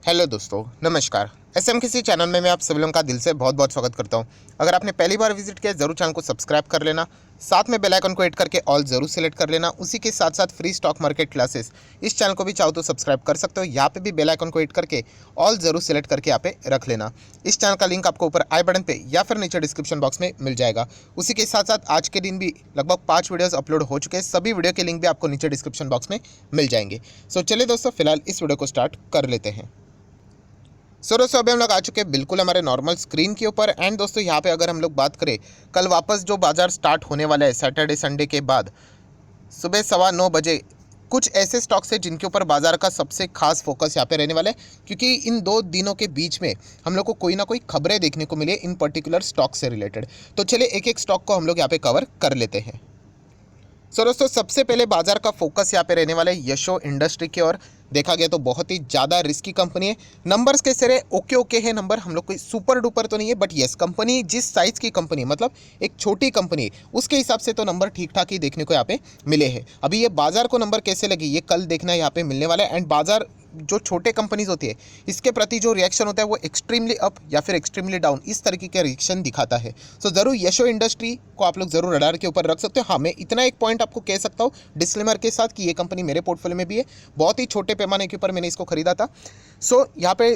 Hello दोस्तों, नमस्कार। SM किसी चैनल में मैं आप सभी लोगों का दिल से बहुत बहुत स्वागत करता हूं। अगर आपने पहली बार विजिट किया ज़रूर चैनल को सब्सक्राइब कर लेना, साथ में बेल आइकन को हिट करके ऑल ज़रूर सेलेक्ट कर लेना। उसी के साथ साथ फ्री स्टॉक मार्केट क्लासेस इस चैनल को भी चाहो तो सब्सक्राइब कर सकते हो। यहाँ पे भी बेल आइकन को हिट करके ऑल ज़रूर सेलेक्ट करके यहाँ पे रख लेना। इस चैनल का लिंक आपको ऊपर आई बटन पे या फिर नीचे डिस्क्रिप्शन बॉक्स में मिल जाएगा। उसी के साथ साथ आज के दिन भी लगभग 5 वीडियोज़ अपलोड हो चुके हैं। सभी वीडियो के लिंक भी आपको नीचे डिस्क्रिप्शन बॉक्स में मिल जाएंगे। सो चलिए दोस्तों, फिलहाल इस वीडियो को स्टार्ट कर लेते हैं। सो दोस्तों, अभी हम लोग आ चुके हैं बिल्कुल हमारे नॉर्मल स्क्रीन के ऊपर। एंड दोस्तों, यहाँ पे अगर हम लोग बात करें, कल वापस जो बाजार स्टार्ट होने वाला है सैटरडे संडे के बाद सुबह 9:15 बजे, कुछ ऐसे स्टॉक्स हैं जिनके ऊपर बाजार का सबसे खास फोकस यहाँ पे रहने वाला है, क्योंकि इन 2 दिनों के बीच में हम लोग को कोई ना कोई खबरें देखने को मिली इन पर्टिकुलर स्टॉक से रिलेटेड। तो चलिए एक एक स्टॉक को हम लोग यहाँ पे कवर कर लेते हैं। सो दोस्तों, सबसे पहले बाजार का फोकस यहाँ पे रहने वाला है यशो इंडस्ट्री की ओर। देखा गया तो बहुत ही ज़्यादा रिस्की कंपनी है। नंबर्स कैसे रहे? ओके ओके है नंबर, हम लोग कोई सुपर डुपर तो नहीं है, बट येस कंपनी जिस साइज़ की कंपनी है, मतलब एक छोटी कंपनी है, उसके हिसाब से तो नंबर ठीक ठाक ही देखने को यहाँ पे मिले हैं। अभी ये बाजार को नंबर कैसे लगी ये कल देखना यहाँ पे मिलने वाला है। एंड बाजार जो छोटे कंपनीज होती है इसके प्रति जो रिएक्शन होता है वो एक्सट्रीमली अप या फिर एक्सट्रीमली डाउन, इस तरीके के रिएक्शन दिखाता है। सो ज़रूर यशो इंडस्ट्री को आप लोग ज़रूर रडार के ऊपर रख सकते हो। हाँ, मैं इतना एक पॉइंट आपको कह सकता हूँ डिस्क्लेमर के साथ कि ये कंपनी मेरे पोर्टफोलियो में भी है। बहुत ही छोटे पैमाने के ऊपर मैंने इसको खरीदा था। सो यहाँ पे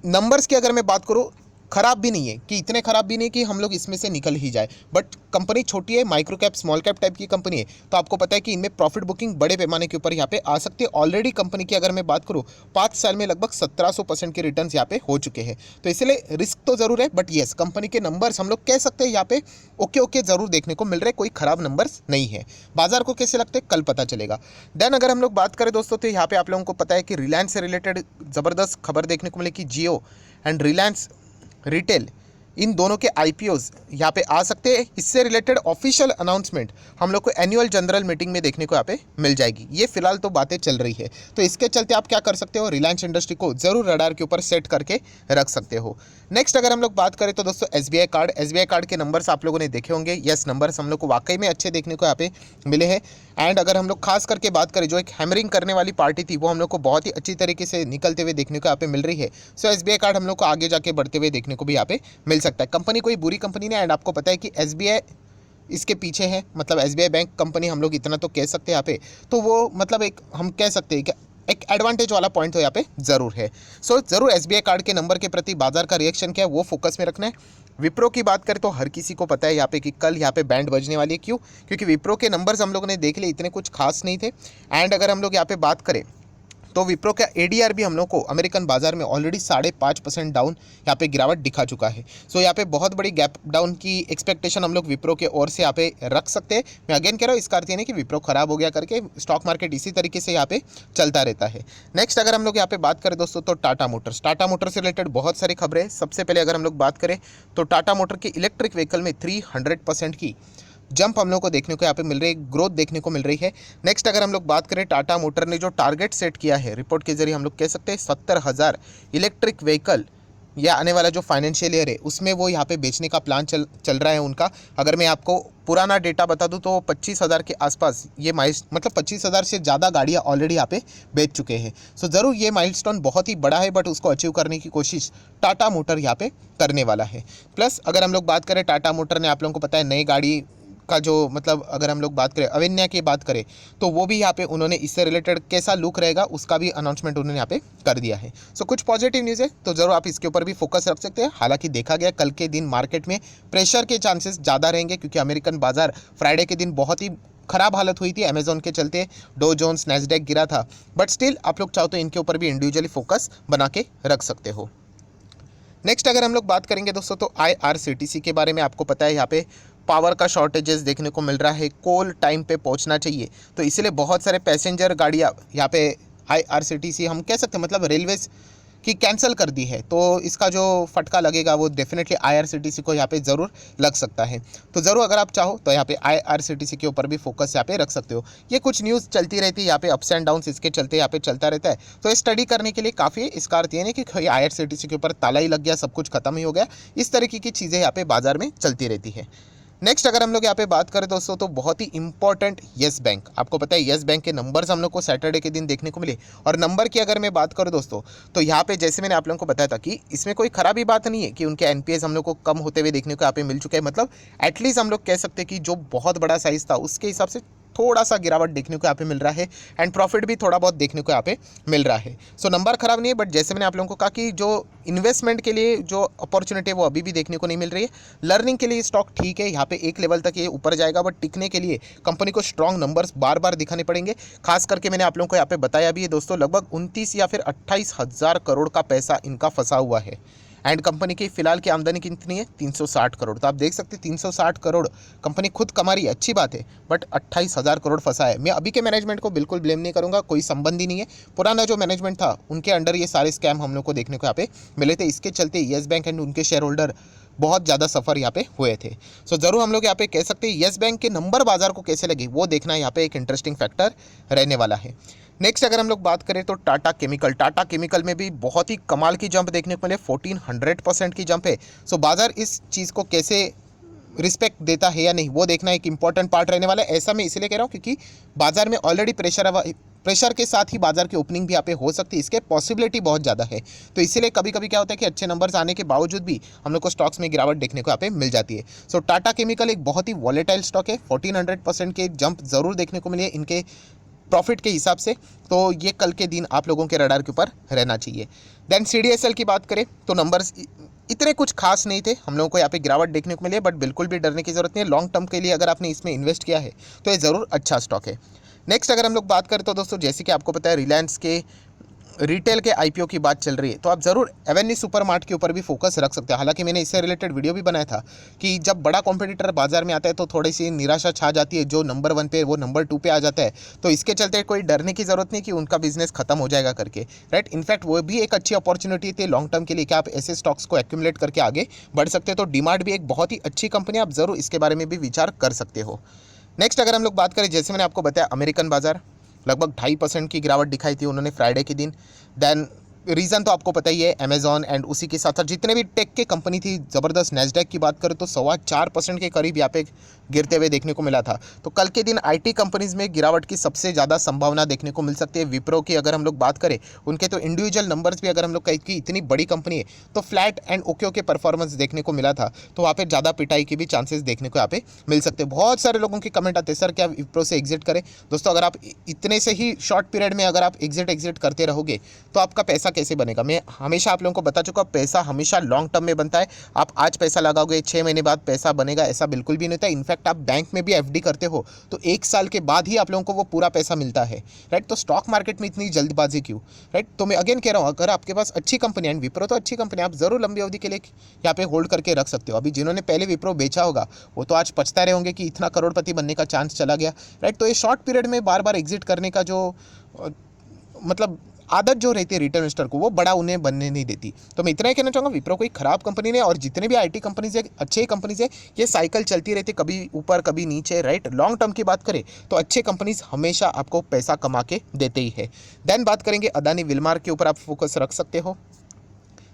नंबर्स की अगर मैं बात करूँ, ख़राब भी नहीं है कि इतने ख़राब भी नहीं कि हम लोग इसमें से निकल ही जाए, बट कंपनी छोटी है, micro cap small cap type की कंपनी है, तो आपको पता है कि इनमें प्रॉफिट बुकिंग बड़े पैमाने के ऊपर यहाँ पे आ सकती है। ऑलरेडी कंपनी की अगर मैं बात करूँ 5 साल में लगभग 1700% के रिटर्न्स यहाँ पे हो चुके हैं। तो इसलिए रिस्क तो ज़रूर है, बट येस कंपनी के नंबर्स हम लोग कह सकते हैं यहाँ पे ओके ओके ज़रूर देखने को मिल रहे, कोई ख़राब नंबर्स नहीं है। बाजार को कैसे लगते कल पता चलेगा। देन अगर हम लोग बात करें दोस्तों, तो यहाँ पे आप लोगों को पता है कि रिलायंस से रिलेटेड ज़बरदस्त खबर देखने को मिली कि जियो एंड रिलायंस रिटेल इन दोनों के आईपीओज यहाँ पे आ सकते हैं। इससे रिलेटेड ऑफिशियल अनाउंसमेंट हम लोग को एनुअल जनरल मीटिंग में देखने को यहाँ पे मिल जाएगी। ये फिलहाल तो बातें चल रही है, तो इसके चलते आप क्या कर सकते हो, रिलायंस इंडस्ट्री को जरूर रडार के ऊपर सेट करके रख सकते हो। नेक्स्ट अगर हम लोग बात करें तो दोस्तों एसबीआई कार्ड के नंबर्स आप लोगों ने देखे होंगे। यस, नंबर्स हम लोग को वाकई में अच्छे देखने को यहाँ पे मिले हैं। एंड अगर हम लोग खास करके बात करें, जो एक हैमरिंग करने वाली पार्टी थी वो हम लोग को बहुत ही अच्छी तरीके से निकलते हुए देखने को यहाँ पे मिल रही है। सो एसबीआई कार्ड हम लोग को आगे जाके बढ़ते हुए देखने को भी यहाँ पे मिल सकता है। कंपनी कोई बुरी कंपनी नहीं है। एंड आपको पता है कि एसबीआई इसके पीछे है, मतलब एसबीआई बैंक कंपनी, हम लोग इतना तो कह सकते हैं यहाँ पे। तो वो मतलब एक हम कह सकते हैं कि एक एडवांटेज वाला पॉइंट तो यहाँ पे ज़रूर है। सो ज़रूर एसबीआई कार्ड के नंबर के प्रति बाजार का रिएक्शन क्या है वो फोकस में रखना है। विप्रो की बात करें तो हर किसी को पता है यहाँ पे कि कल यहाँ पे बैंड बजने वाली है। क्यों? क्योंकि विप्रो के नंबर्स हम लोगों ने देख लिए, इतने कुछ खास नहीं थे। एंड अगर हम लोग यहाँ पे बात करें तो विप्रो का एडीआर भी हम लोग को अमेरिकन बाजार में ऑलरेडी 5.5% डाउन यहाँ पे गिरावट दिखा चुका है। सो यहाँ पे बहुत बड़ी गैप डाउन की एक्सपेक्टेशन हम लोग विप्रो के ओर से यहाँ पे रख सकते हैं। मैं अगेन कह रहा हूँ, इसका अर्थ ये नहीं कि विप्रो खराब हो गया करके, स्टॉक मार्केट इसी तरीके से यहाँ पे चलता रहता है। नेक्स्ट अगर हम लोग यहाँ पे बात करें दोस्तों, तो टाटा मोटर से रिलेटेड बहुत सारी खबरें हैं। सबसे पहले अगर हम लोग बात करें तो टाटा मोटर की इलेक्ट्रिक व्हीकल में 300% की जंप हम लोग को देखने को यहाँ पे मिल रही है, ग्रोथ देखने को मिल रही है। नेक्स्ट अगर हम लोग बात करें, टाटा मोटर ने जो टारगेट सेट किया है रिपोर्ट के जरिए, हम लोग कह सकते हैं 70,000 इलेक्ट्रिक व्हीकल या आने वाला जो फाइनेंशियल ईयर है उसमें वो यहाँ पे बेचने का प्लान चल रहा है उनका। अगर मैं आपको पुराना डेटा बता दूं तो 25,000 के आसपास ये मतलब 25,000 से ज़्यादा गाड़ियाँ ऑलरेडी यहाँ पे बेच चुके हैं। सो ज़रूर ये माइलस्टोन बहुत ही बड़ा है, बट उसको अचीव करने की कोशिश टाटा मोटर यहाँ पे करने वाला है। प्लस अगर हम लोग बात करें, टाटा मोटर ने आप लोगों को पता है नई गाड़ी का जो मतलब अगर हम लोग बात करें अवेन्या की बात करें तो वो भी यहाँ पे उन्होंने इससे रिलेटेड कैसा लुक रहेगा उसका भी अनाउंसमेंट उन्होंने यहाँ पे कर दिया है। सो कुछ पॉजिटिव न्यूज़ है, तो ज़रूर आप इसके ऊपर भी फोकस रख सकते हैं। हालांकि देखा गया कल के दिन मार्केट में प्रेशर के चांसेस ज़्यादा रहेंगे, क्योंकि अमेरिकन बाजार फ्राइडे के दिन बहुत ही खराब हालत हुई थी अमेजोन के चलते, डो जोन्स नैस्डैक गिरा था। बट स्टिल आप लोग चाहो तो इनके ऊपर भी इंडिविजुअली फोकस बना के रख सकते हो। नेक्स्ट अगर हम लोग बात करेंगे दोस्तों, तो आईआरसीटीसी के बारे में आपको पता है यहाँ पे पावर का शॉर्टेजेस देखने को मिल रहा है, कोल टाइम पे पहुंचना चाहिए, तो इसीलिए बहुत सारे पैसेंजर गाड़ियाँ यहाँ पे आईआरसीटीसी हम कह सकते हैं मतलब रेलवेज की कैंसिल कर दी है। तो इसका जो फटका लगेगा वो डेफिनेटली आईआरसीटीसी को यहाँ पे ज़रूर लग सकता है। तो ज़रूर अगर आप चाहो तो यहाँ पे आईआरसीटीसी के ऊपर भी फोकस यहाँ पे रख सकते हो। ये कुछ न्यूज़ चलती रहती है यहाँ पे, अप्स एंड डाउन्स इसके चलते यहाँ पे चलता रहता है, तो स्टडी करने के लिए काफ़ी है। इसका अर्थ ये नहीं कि आईआरसीटीसी के ऊपर ताला ही लग गया, सब कुछ खत्म ही हो गया। इस तरीके की चीज़ें यहाँ पे बाजार में चलती रहती है। नेक्स्ट अगर हम लोग यहाँ पे बात करें दोस्तों तो बहुत ही इंपॉर्टेंट येस बैंक, आपको पता है येस बैंक के नंबर्स हम लोग को सैटरडे के दिन देखने को मिले। और नंबर की अगर मैं बात करूँ दोस्तों तो यहाँ पे जैसे मैंने आप लोगों को बताया था कि इसमें कोई खराबी बात नहीं है कि उनके एनपीएस हम लोग को कम होते हुए देखने को यहाँ पे मिल चुके हैं। मतलब एटलीस्ट हम लोग कह सकते हैं कि जो बहुत बड़ा साइज था उसके हिसाब से थोड़ा सा गिरावट देखने को यहाँ पे मिल रहा है एंड प्रॉफिट भी थोड़ा बहुत देखने को यहाँ पे मिल रहा है। सो नंबर खराब नहीं है, बट जैसे मैंने आप लोगों को कहा कि जो इन्वेस्टमेंट के लिए जो अपॉर्चुनिटी है वो अभी भी देखने को नहीं मिल रही है। लर्निंग के लिए स्टॉक ठीक है, यहाँ पे एक लेवल तक ये ऊपर जाएगा, बट टिकने के लिए कंपनी को स्ट्रॉन्ग नंबर्स बार बार दिखाने पड़ेंगे। खास करके मैंने आप लोगों को यहाँ पे बताया भी है दोस्तों, लगभग 29 या फिर 28,000 करोड़ का पैसा इनका फंसा हुआ है। एंड कंपनी की फिलहाल की आमदनी कितनी है 360 करोड़। तो आप देख सकते हैं 360 करोड़ कंपनी खुद कमा रही है, अच्छी बात है, बट 28,000 करोड़ फंसा है। मैं अभी के मैनेजमेंट को बिल्कुल ब्लेम नहीं करूंगा, कोई संबंध ही नहीं है। पुराना जो मैनेजमेंट था उनके अंडर ये सारे स्कैम हम लोग को देखने को यहाँ पे मिले थे। इसके चलते येस बैंक एंड उनके शेयर होल्डर बहुत ज़्यादा सफ़र यहाँ पे हुए थे। सो ज़रूर हम लोग यहाँ पे कह सकते हैं येस बैंक के नंबर बाजार को कैसे लगे वो देखना यहाँ पे एक इंटरेस्टिंग फैक्टर रहने वाला है। नेक्स्ट अगर हम लोग बात करें तो टाटा केमिकल में भी बहुत ही कमाल की जंप देखने को मिले, 1400% की जंप है। सो बाजार इस चीज़ को कैसे रिस्पेक्ट देता है या नहीं वो देखना एक इंपॉर्टेंट पार्ट रहने वाला है। ऐसा मैं इसलिए कह रहा हूँ क्योंकि बाजार में ऑलरेडी प्रेशर के साथ ही बाजार की ओपनिंग भी यहाँ पे हो सकती है, इसके पॉसिबिलिटी बहुत ज़्यादा है। तो इसीलिए कभी कभी क्या होता है कि अच्छे नंबर्स आने के बावजूद भी हम लोग को स्टॉक्स में गिरावट देखने को यहाँ पे मिल जाती है। सो टाटा केमिकल एक बहुत ही वॉलेटाइल स्टॉक है, 1400% के जंप जरूर देखने को मिली है इनके प्रॉफिट के हिसाब से। तो ये कल के दिन आप लोगों के रडार के ऊपर रहना चाहिए। देन CDSL की बात करें तो नंबर्स इतने कुछ खास नहीं थे, हम लोगों को यहाँ पे गिरावट देखने को मिली है, बट बिल्कुल भी डरने की जरूरत नहीं है। लॉन्ग टर्म के लिए अगर आपने इसमें इन्वेस्ट किया है तो ये ज़रूर अच्छा स्टॉक है। नेक्स्ट अगर हम लोग बात करें तो दोस्तों जैसे कि आपको पता है रिलायंस के रिटेल के आईपीओ की बात चल रही है, तो आप ज़रूर एवेन्यू सुपरमार्ट के ऊपर भी फोकस रख सकते हैं। हालांकि मैंने इससे रिलेटेड वीडियो भी बनाया था कि जब बड़ा कॉम्पिटिटर बाजार में आता है तो थोड़ी सी निराशा छा जाती है, जो नंबर 1 पे वो नंबर 2 पे आ जाता है। तो इसके चलते कोई डरने की ज़रूरत नहीं कि उनका बिजनेस खत्म हो जाएगा करके, राइट। इनफैक्ट वो भी एक अच्छी अपॉर्चुनिटी थी लॉन्ग टर्म के लिए कि आप ऐसे स्टॉक्स को एक्यूमुलेट करके आगे बढ़ सकते हैं। तो डीमार्ट भी एक बहुत ही अच्छी कंपनी है, आप ज़रूर इसके बारे में भी विचार कर सकते हो। नेक्स्ट अगर हम लोग बात करें, जैसे मैंने आपको बताया अमेरिकन बाजार लगभग 2.5% की गिरावट दिखाई थी उन्होंने फ्राइडे के दिन। देन रीज़न तो आपको पता ही है, अमेजॉन एंड उसी के साथ साथ जितने भी टेक के कंपनी थी ज़बरदस्त। नैस्डैक की बात करें तो 4.25% के करीब यहाँ पे गिरते हुए देखने को मिला था। तो कल के दिन आईटी कंपनीज़ में गिरावट की सबसे ज़्यादा संभावना देखने को मिल सकती है। विप्रो की अगर हम लोग बात करें, उनके तो इंडिविजुअल नंबर्स भी अगर हम लोग कहें कि इतनी बड़ी कंपनी है तो फ्लैट एंड ओके परफॉर्मेंस देखने को मिला था, तो वहाँ पर ज़्यादा पिटाई के भी चांसेस देखने को यहाँ पे मिल सकते हैं। बहुत सारे लोगों के कमेंट आते हैं सर क्या विप्रो से एग्जिट करें। दोस्तों अगर आप इतने से ही शॉर्ट पीरियड में अगर आप एग्जिट करते रहोगे तो आपका पैसा कैसे बनेगा। मैं हमेशा आप लोगों को बता चुका, पैसा हमेशा लॉन्ग टर्म में बनता है। आप आज पैसा लगाओगे 6 महीने बाद पैसा बनेगा, ऐसा बिल्कुल भी नहीं होता। इनफैक्ट आप बैंक में भी एफडी करते हो तो 1 साल के बाद ही आप लोगों को वो पूरा पैसा मिलता है, राइट। तो स्टॉक मार्केट में इतनी जल्दबाजी क्यों, राइट। तो मैं अगेन कह रहा हूँ, अगर आपके पास अच्छी कंपनी एंड विप्रो तो अच्छी कंपनी, आप जरूर लंबी अवधि के लिए यहाँ पे होल्ड करके रख सकते हो। अभी जिन्होंने पहले विप्रो बेचा होगा वो तो आज पछता रहे होंगे कि इतना करोड़पति बनने का चांस चला गया, राइट। तो ये शॉर्ट पीरियड में बार बार एग्जिट करने का जो मतलब आदत जो रहती है रिटेल इन्वेस्टर को, वो बड़ा उन्हें बनने नहीं देती। तो मैं इतना ही कहना चाहूँगा, विप्रो कोई खराब कंपनी नहीं, और जितने भी आईटी कंपनीज है अच्छे कंपनीज है, ये साइकिल चलती रहती है, कभी ऊपर कभी नीचे, राइट। लॉन्ग टर्म की बात करें तो अच्छे कंपनीज हमेशा आपको पैसा कमा के देते ही है। देन बात करेंगे अदानी विलमार के ऊपर आप फोकस रख सकते हो।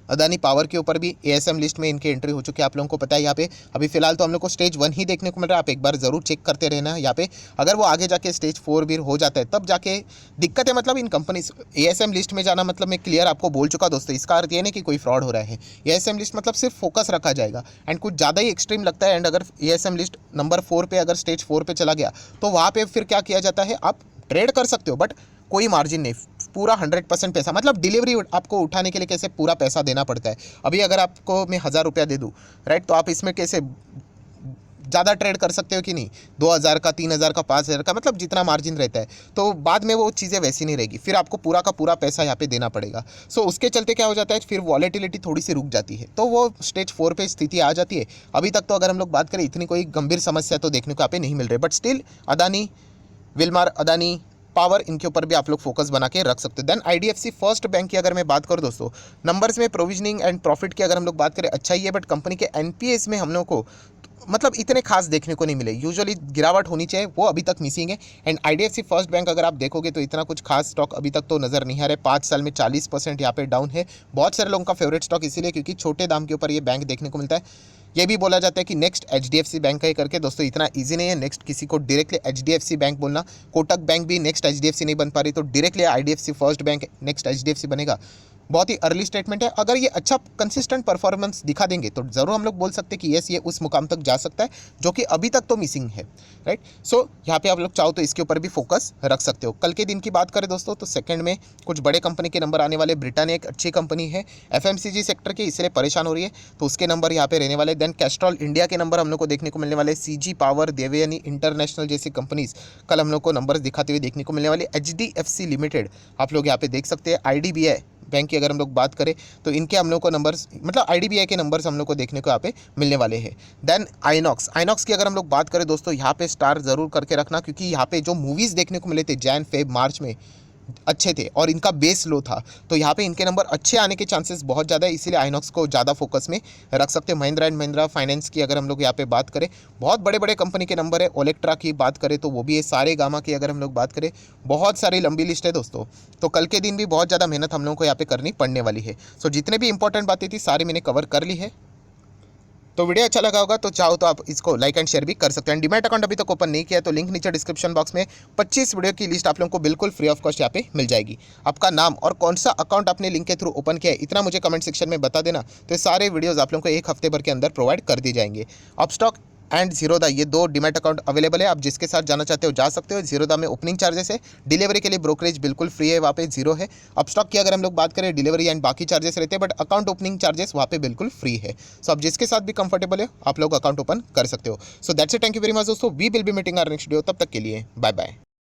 अदानी पावर के ऊपर भी एएसएम लिस्ट में इनकी एंट्री हो चुकी है, आप लोगों को पता है। यहाँ पे अभी फिलहाल तो हम लोग को स्टेज 1 ही देखने को मिल रहा है, आप एक बार जरूर चेक करते रहना यहाँ पे। अगर वो आगे जाके स्टेज 4 भी हो जाता है तब जाके दिक्कत है। मतलब इन कंपनी एएसएम लिस्ट में जाना मतलब मैं क्लियर आपको बोल चुका दोस्तों, इसका अर्थ ये नहीं कि कोई फ्रॉड हो रहा है। एएसएम लिस्ट मतलब सिर्फ फोकस रखा जाएगा एंड कुछ ज़्यादा ही एक्सट्रीम लगता है। एंड अगर एएसएम लिस्ट नंबर 4 पे अगर स्टेज 4 पे चला गया तो वहाँ पे फिर क्या किया जाता है, आप ट्रेड कर सकते हो बट कोई मार्जिन नहीं, पूरा 100% पैसा। मतलब डिलीवरी आपको उठाने के लिए कैसे पूरा पैसा देना पड़ता है। अभी अगर आपको मैं 1000 रुपया दे दूँ, राइट, तो आप इसमें कैसे ज़्यादा ट्रेड कर सकते हो कि नहीं, 2000 का, 3000 का, 5000 का, मतलब जितना मार्जिन रहता है। तो बाद में वो चीज़ें वैसी नहीं रहेगी, फिर आपको पूरा का पूरा पैसा यहाँ पे देना पड़ेगा। सो उसके चलते क्या हो जाता है, फिर वॉलेटिलिटी थोड़ी सी रुक जाती है, तो वो स्टेज 4 पे स्थिति आ जाती है। अभी तक तो अगर हम लोग बात करें इतनी कोई गंभीर समस्या तो देखने को यहाँ पे नहीं मिल रही, but still Adani Wilmar, Adani power, इनके ऊपर भी आप लोग फोकस बना के रख सकते हैं। देन आईडीएफसी फर्स्ट बैंक की अगर मैं बात करूं दोस्तों, नंबर्स में प्रोविजनिंग एंड प्रॉफिट की अगर हम लोग बात करें अच्छा ही है, बट कंपनी के एनपीएस में हम लोग को मतलब इतने खास देखने को नहीं मिले। यूजुअली गिरावट होनी चाहिए, वो अभी तक मिसिंग है। एंड आईडीएफसी फर्स्ट बैंक अगर आप देखोगे तो इतना कुछ खास स्टॉक अभी तक तो नज़र नहीं आ रहा है। 5 साल में 40% यहाँ पे डाउन है। बहुत सारे लोगों का फेवरेट स्टॉक इसीलिए क्योंकि छोटे दाम के ऊपर ये बैंक देखने को मिलता है। ये भी बोला जाता है कि नेक्स्ट HDFC बैंक है करके। दोस्तों इतना ईजी नहीं है नेक्स्ट किसी को डायरेक्टली HDFC बैंक बोलना। कोटक बैंक भी नेक्स्ट HDFC नहीं बन पा रही, तो directly IDFC first bank next HDFC बनेगा। बहुत ही अर्ली स्टेटमेंट है। अगर ये अच्छा कंसिस्टेंट परफॉर्मेंस दिखा देंगे तो ज़रूर हम लोग बोल सकते हैं कि यस ये उस मुकाम तक जा सकता है जो कि अभी तक तो मिसिंग है, राइट। सो यहाँ पे आप लोग चाहो तो इसके ऊपर भी फोकस रख सकते हो। कल के दिन की बात करें दोस्तों तो सेकंड में कुछ बड़े कंपनी के नंबर आने वाले। ब्रिटानिया एक अच्छी कंपनी है, FMCG सेक्टर की, इसलिए परेशान हो रही है, तो उसके नंबर यहाँ पे रहने वाले। देन कैस्ट्रॉल इंडिया के नंबर हम लोग को देखने को मिलने वाले। CG पावर, देवयानी इंटरनेशनल जैसी कंपनीज कल हम लोग को नंबर दिखाते हुए देखने को मिलने वाली। HDFC लिमिटेड आप लोग यहाँ पे देख सकते हैं। IDBI बैंक की अगर हम लोग बात करें तो इनके हम लोग को नंबर्स, मतलब IDBI के नंबर्स हम लोग को देखने को यहाँ पे मिलने वाले हैं। देन आइनॉक्स की अगर हम लोग बात करें दोस्तों, यहाँ पे स्टार ज़रूर करके रखना, क्योंकि यहाँ पे जो मूवीज़ देखने को मिले थे जैन फेब मार्च में अच्छे थे और इनका बेस लो था, तो यहाँ पे इनके नंबर अच्छे आने के चांसेस बहुत ज़्यादा है, इसीलिए आइनॉक्स को ज़्यादा फोकस में रख सकते हैं। महिंद्रा एंड महिंद्रा फाइनेंस की अगर हम लोग यहाँ पे बात करें, बहुत बड़े बड़े कंपनी के नंबर है। ओलेक्ट्रा की बात करें तो वो भी है। सारे गामा की अगर हम लोग बात करें, बहुत सारी लंबी लिस्ट है दोस्तों, तो कल के दिन भी बहुत ज़्यादा मेहनत हम लोगों को यहाँ पे करनी पड़ने वाली है। सो जितने भी इंपॉर्टेंट बातें थी सारी मैंने कवर कर ली है। तो वीडियो अच्छा लगा होगा तो चाहो तो आप इसको लाइक एंड शेयर भी कर सकते हैं। डीमैट अकाउंट अभी तक ओपन नहीं किया है तो लिंक नीचे डिस्क्रिप्शन बॉक्स में 25 वीडियो की लिस्ट आप लोगों को बिल्कुल फ्री ऑफ कॉस्ट यहाँ पे मिल जाएगी। आपका नाम और कौन सा अकाउंट आपने लिंक के थ्रू ओपन किया है इतना मुझे कमेंट सेक्शन में बता देना, तो ये सारे वीडियोज़ आप लोगों को एक हफ्ते भर के अंदर प्रोवाइड कर दिए जाएंगे। अपस्टॉक एंड जीरोदा ये 2 डीमैट अकाउंट अवेलेबल है, आप जिसके साथ जाना चाहते हो जा सकते हो। जीरोदा में ओपनिंग चार्जेस है, डिलीवरी के लिए ब्रोकरेज बिल्कुल फ्री है, वहाँ पे जीरो है। अपस्टॉक की अगर हम लोग बात करें डिलीवरी एंड बाकी चार्जेस रहते हैं, बट अकाउंट ओपनिंग चार्जेस वहाँ पे बिल्कुल फ्री है। सो आप जिसके साथ भी कंफर्टेबल है आप लोग अकाउंट ओपन कर सकते हो। So that's it, thank you very much दोस्तों, we will be meeting our next video, तब तक के लिए बाय बाय।